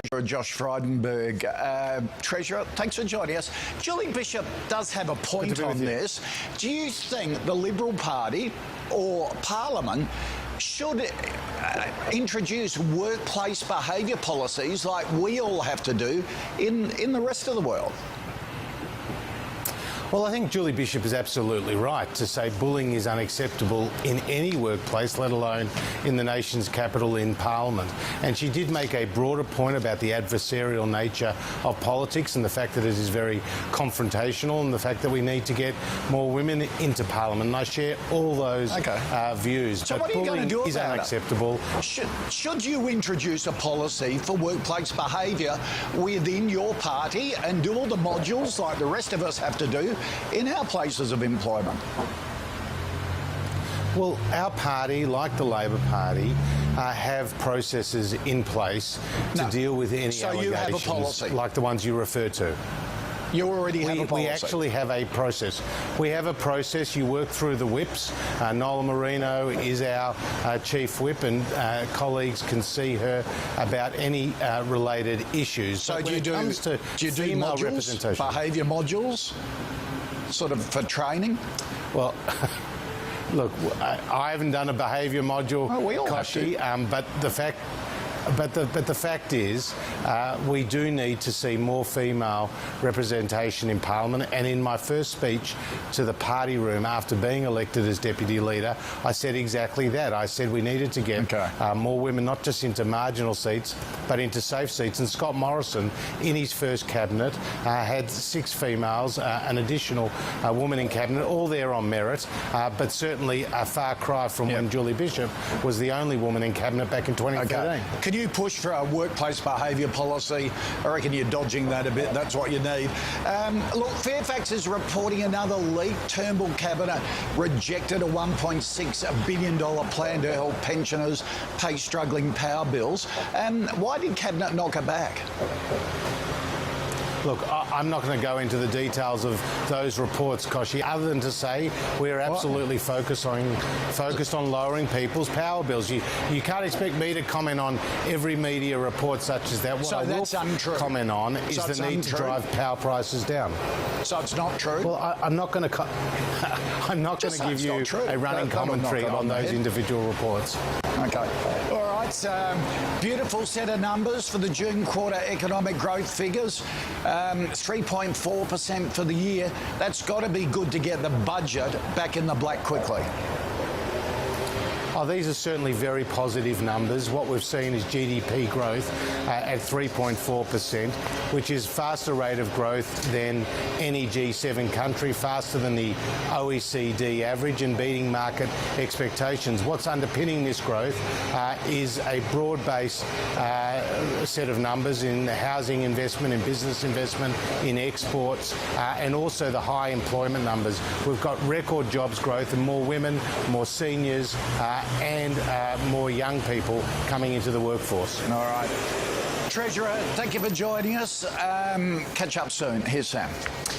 Treasurer Josh Frydenberg. Treasurer, thanks for joining us. Julie Bishop does have a point on this. Do you think the Liberal Party or Parliament should introduce workplace behaviour policies like we all have to do in the rest of the world? Well, I think Julie Bishop is absolutely right to say bullying is unacceptable in any workplace, let alone in the nation's capital, in Parliament. And she did make a broader point about the adversarial nature of politics and the fact that it is very confrontational and the fact that we need to get more women into Parliament. And I share all those views. So what are you going to do about it? Bullying is unacceptable. Should you introduce a policy for workplace behaviour within your party and do all the modules like the rest of us have to do in our places of employment? Well, our party, like the Labor Party, have processes in place to deal with any allegations you have a policy like the ones you refer to. You already have a policy. We actually have a process. We have a process. You work through the whips. Nola Marino is our chief whip, and colleagues can see her about any related issues. So do you do modules, behaviour modules, sort of for training? Well, look, I haven't done a behaviour module, Kochi, but the fact is, we do need to see more female representation in Parliament. And in my first speech to the party room after being elected as deputy leader, I said exactly that. I said we needed to get more women, not just into marginal seats, but into safe seats. And Scott Morrison, in his first cabinet, had 6 females, an additional woman in cabinet, all there on merit, but certainly a far cry from when Julie Bishop was the only woman in cabinet back in 2013. Can you push for a workplace behaviour policy? I reckon you're dodging that a bit. That's what you need. Look, Fairfax is reporting another leak. Turnbull Cabinet rejected a $1.6 billion plan to help pensioners pay struggling power bills. Why did Cabinet knock it back? Look, I'm not going to go into the details of those reports, Kochi, other than to say we're absolutely focused on lowering people's power bills. You can't expect me to comment on every media report such as that. What I will comment on is the need to drive power prices down. So it's not true? Well, I'm not going to give you a running commentary on those individual reports. Okay. All right. Beautiful set of numbers for the June quarter economic growth figures. 3.4% for the year. That's got to be good to get the budget back in the black quickly. Oh, these are certainly very positive numbers. What we've seen is GDP growth at 3.4%, which is faster rate of growth than any G7 country, faster than the OECD average and beating market expectations. What's underpinning this growth is a broad-based set of numbers in housing investment, in business investment, in exports, and also the high employment numbers. We've got record jobs growth and more women, more seniors, and more young people coming into the workforce. All right. Treasurer, thank you for joining us. Catch up soon. Here's Sam.